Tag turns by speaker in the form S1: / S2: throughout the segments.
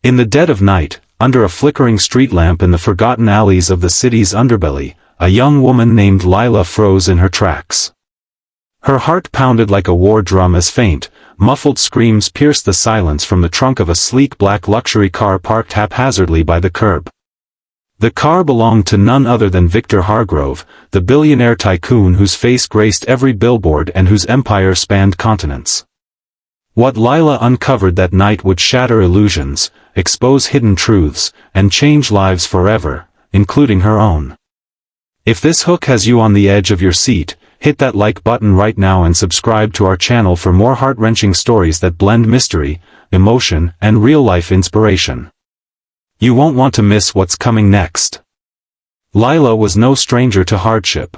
S1: In the dead of night, under a flickering street lamp in the forgotten alleys of the city's underbelly, a young woman named Lila froze in her tracks. Her heart pounded like a war drum as faint, muffled screams pierced the silence from the trunk of a sleek black luxury car parked haphazardly by the curb. The car belonged to none other than Victor Hargrove, the billionaire tycoon whose face graced every billboard and whose empire spanned continents. What Lila uncovered that night would shatter illusions, expose hidden truths, and change lives forever, including her own. If this hook has you on the edge of your seat, hit that like button right now and subscribe to our channel for more heart-wrenching stories that blend mystery, emotion, and real-life inspiration. You won't want to miss what's coming next. Lila was no stranger to hardship.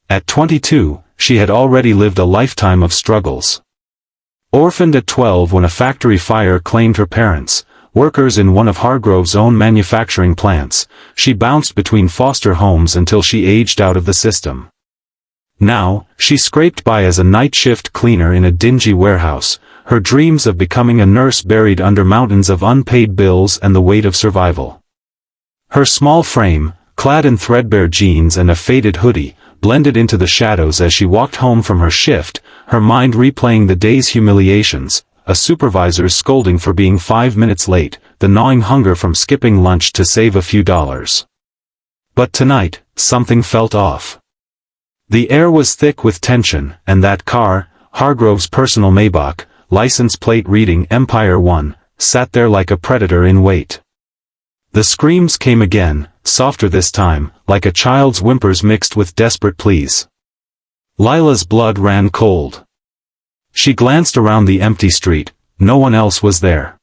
S1: At 22, she had already lived a lifetime of struggles. Orphaned at 12 when a factory fire claimed her parents, workers in one of Hargrove's own manufacturing plants, she bounced between foster homes until she aged out of the system. Now, she scraped by as a night shift cleaner in a dingy warehouse, her dreams of becoming a nurse buried under mountains of unpaid bills and the weight of survival. Her small frame, clad in threadbare jeans and a faded hoodie, blended into the shadows as she walked home from her shift, her mind replaying the day's humiliations, a supervisor's scolding for being 5 minutes late, the gnawing hunger from skipping lunch to save a few dollars. But tonight, something felt off. The air was thick with tension, and that car, Hargrove's personal Maybach, license plate reading Empire 1, sat there like a predator in wait. The screams came again, softer this time, like a child's whimpers mixed with desperate pleas. Lila's blood ran cold. She glanced around the empty street, no one else was there.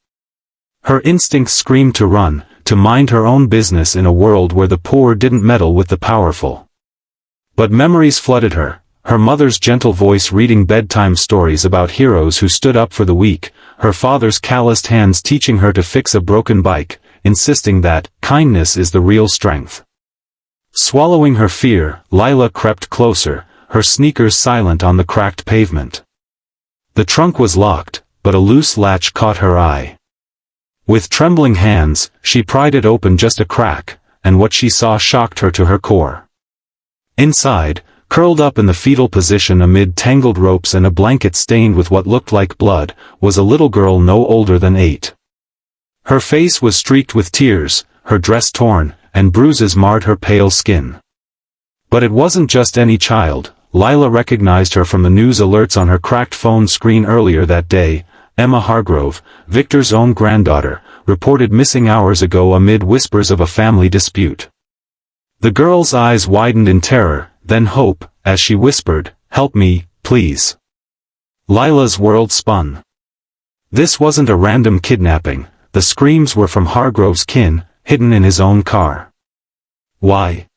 S1: Her instincts screamed to run, to mind her own business in a world where the poor didn't meddle with the powerful. But memories flooded her. Her mother's gentle voice reading bedtime stories about heroes who stood up for the weak, her father's calloused hands teaching her to fix a broken bike, insisting that kindness is the real strength. Swallowing her fear, Lila crept closer, her sneakers silent on the cracked pavement. The trunk was locked, but a loose latch caught her eye. With trembling hands, she pried it open just a crack, and what she saw shocked her to her core. Inside, curled up in the fetal position amid tangled ropes and a blanket stained with what looked like blood, was a little girl no older than 8. Her face was streaked with tears, her dress torn, and bruises marred her pale skin. But it wasn't just any child. Lila recognized her from the news alerts on her cracked phone screen earlier that day. Emma Hargrove, Victor's own granddaughter, reported missing hours ago amid whispers of a family dispute. The girl's eyes widened in terror, then hope, as she whispered, "Help me, please." Lila's world spun. This wasn't a random kidnapping, the screams were from Hargrove's kin, hidden in his own car. Why?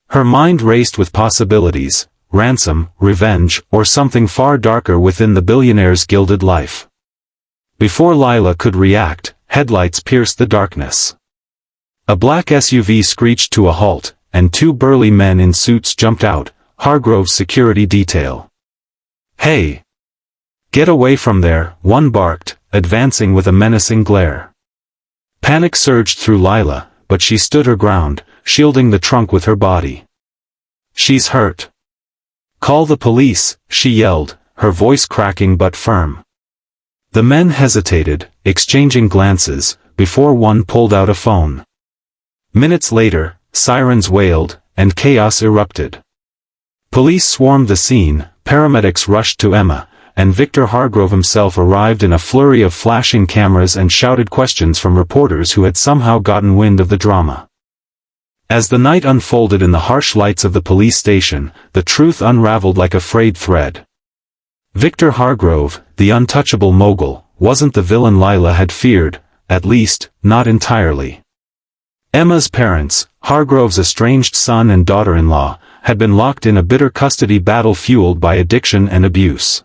S1: Her mind raced with possibilities, ransom, revenge, or something far darker within the billionaire's gilded life. Before Lila could react, headlights pierced the darkness. A black SUV screeched to a halt, and 2 burly men in suits jumped out, Hargrove's security detail. "Hey! Get away from there," one barked, advancing with a menacing glare. Panic surged through Lila, but she stood her ground, shielding the trunk with her body. "She's hurt. Call the police," she yelled, her voice cracking but firm. The men hesitated, exchanging glances, before one pulled out a phone. Minutes later, sirens wailed, and chaos erupted. Police swarmed the scene, paramedics rushed to Emma, and Victor Hargrove himself arrived in a flurry of flashing cameras and shouted questions from reporters who had somehow gotten wind of the drama. As the night unfolded in the harsh lights of the police station, the truth unraveled like a frayed thread. Victor Hargrove, the untouchable mogul, wasn't the villain Lila had feared, at least, not entirely. Emma's parents, Hargrove's estranged son and daughter-in-law, had been locked in a bitter custody battle fueled by addiction and abuse.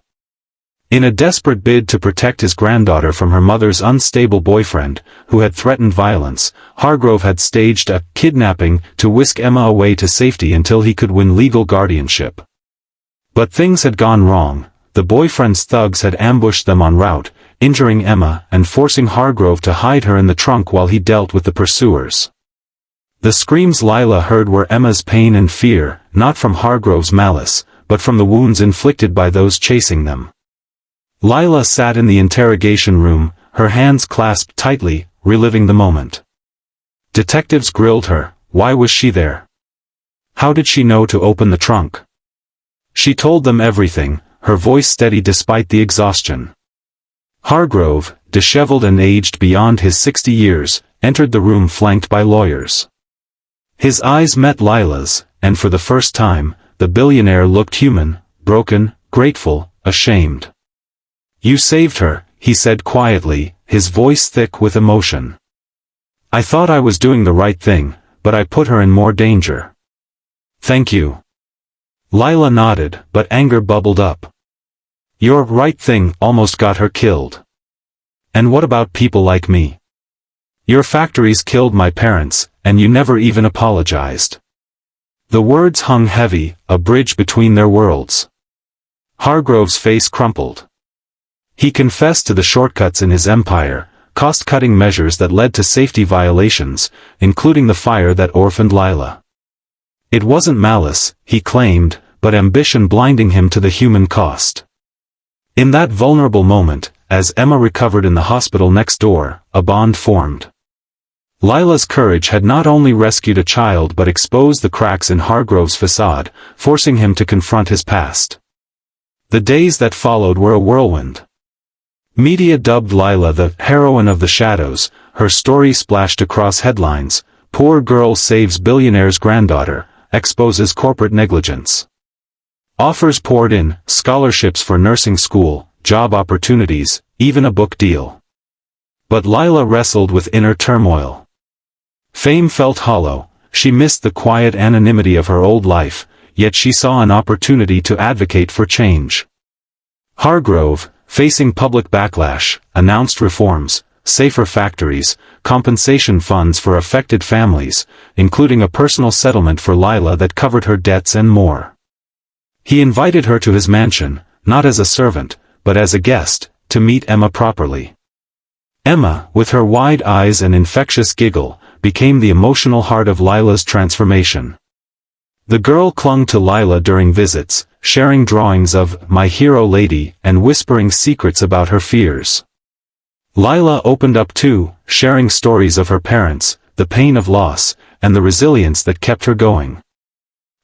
S1: In a desperate bid to protect his granddaughter from her mother's unstable boyfriend, who had threatened violence, Hargrove had staged a kidnapping to whisk Emma away to safety until he could win legal guardianship. But things had gone wrong. The boyfriend's thugs had ambushed them en route, injuring Emma and forcing Hargrove to hide her in the trunk while he dealt with the pursuers. The screams Lila heard were Emma's pain and fear, not from Hargrove's malice, but from the wounds inflicted by those chasing them. Lila sat in the interrogation room, her hands clasped tightly, reliving the moment. Detectives grilled her. Why was she there? How did she know to open the trunk? She told them everything, her voice steady despite the exhaustion. Hargrove, disheveled and aged beyond his 60 years, entered the room flanked by lawyers. His eyes met Lila's, and for the first time, the billionaire looked human, broken, grateful, ashamed. "You saved her," he said quietly, his voice thick with emotion. "I thought I was doing the right thing, but I put her in more danger." "Thank you." Lila nodded, but anger bubbled up. "Your right thing almost got her killed. And what about people like me? Your factories killed my parents, and you never even apologized." The words hung heavy, a bridge between their worlds. Hargrove's face crumpled. He confessed to the shortcuts in his empire, cost-cutting measures that led to safety violations, including the fire that orphaned Lila. It wasn't malice, he claimed, but ambition blinding him to the human cost. In that vulnerable moment, as Emma recovered in the hospital next door, a bond formed. Lila's courage had not only rescued a child but exposed the cracks in Hargrove's facade, forcing him to confront his past. The days that followed were a whirlwind. Media dubbed Lila the heroine of the shadows, her story splashed across headlines: "Poor girl saves billionaire's granddaughter, exposes corporate negligence." Offers poured in, scholarships for nursing school, job opportunities, even a book deal. But Lila wrestled with inner turmoil. Fame felt hollow, she missed the quiet anonymity of her old life, yet she saw an opportunity to advocate for change. Hargrove, facing public backlash, announced reforms, safer factories, compensation funds for affected families, including a personal settlement for Lila that covered her debts and more. He invited her to his mansion, not as a servant, but as a guest, to meet Emma properly. Emma, with her wide eyes and infectious giggle, became the emotional heart of Lila's transformation. The girl clung to Lila during visits, sharing drawings of "My Hero Lady" and whispering secrets about her fears. Lila opened up too, sharing stories of her parents, the pain of loss, and the resilience that kept her going.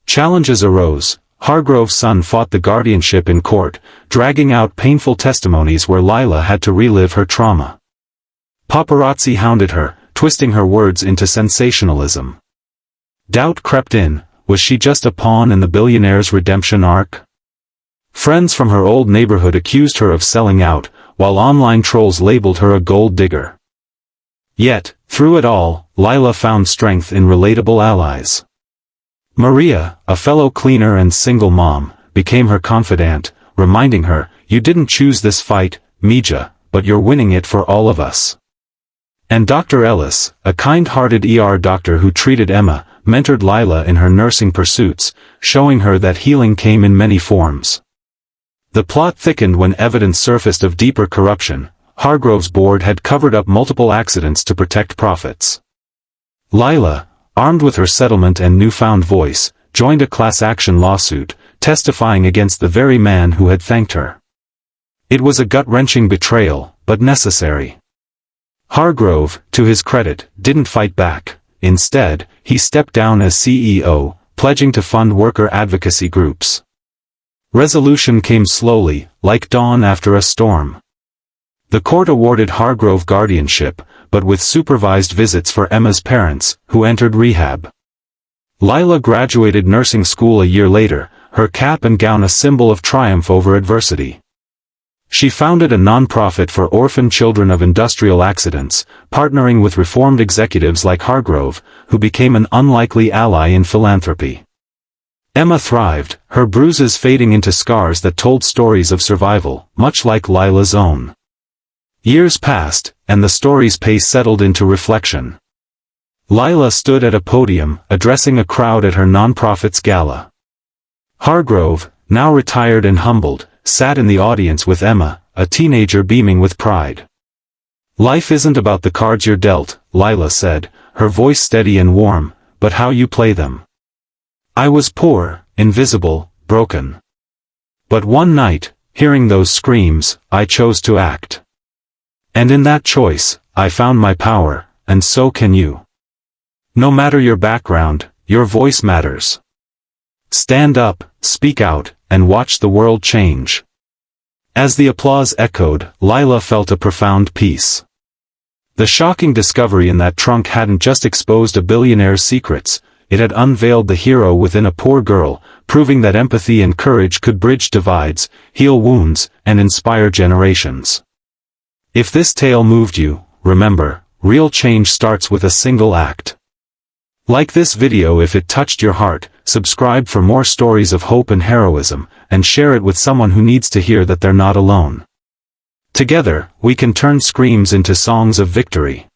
S1: Challenges arose. Hargrove's son fought the guardianship in court, dragging out painful testimonies where Lila had to relive her trauma. Paparazzi hounded her, twisting her words into sensationalism. Doubt crept in. Was she just a pawn in the billionaire's redemption arc? Friends from her old neighborhood accused her of selling out, while online trolls labeled her a gold digger. Yet, through it all, Lila found strength in relatable allies. Maria, a fellow cleaner and single mom, became her confidant, reminding her, "You didn't choose this fight, Mija, but you're winning it for all of us." And Dr. Ellis, a kind-hearted ER doctor who treated Emma, mentored Lila in her nursing pursuits, showing her that healing came in many forms. The plot thickened when evidence surfaced of deeper corruption. Hargrove's board had covered up multiple accidents to protect profits. Lila, armed with her settlement and newfound voice, joined a class-action lawsuit, testifying against the very man who had thanked her. It was a gut-wrenching betrayal, but necessary. Hargrove, to his credit, didn't fight back. Instead, he stepped down as CEO, pledging to fund worker advocacy groups. Resolution came slowly, like dawn after a storm. The court awarded Hargrove guardianship, but with supervised visits for Emma's parents, who entered rehab. Lila graduated nursing school a year later, her cap and gown a symbol of triumph over adversity. She founded a non-profit for orphan children of industrial accidents, partnering with reformed executives like Hargrove, who became an unlikely ally in philanthropy. Emma thrived, her bruises fading into scars that told stories of survival, much like Lila's own. Years passed, and the story's pace settled into reflection. Lila stood at a podium, addressing a crowd at her non-profit's gala. Hargrove, now retired and humbled, sat in the audience with Emma, a teenager beaming with pride. Life isn't about the cards you're dealt, Lila said, her voice steady and warm, but how you play them. I was poor, invisible, broken. But one night, hearing those screams, I chose to act. And in that choice, I found my power, and so can you. No matter your background, your voice matters. Stand up, speak out, and watch the world change. As the applause echoed, Lila felt a profound peace. The shocking discovery in that trunk hadn't just exposed a billionaire's secrets, it had unveiled the hero within a poor girl, proving that empathy and courage could bridge divides, heal wounds, and inspire generations. If this tale moved you, remember, real change starts with a single act. Like this video if it touched your heart, subscribe for more stories of hope and heroism, and share it with someone who needs to hear that they're not alone. Together, we can turn screams into songs of victory.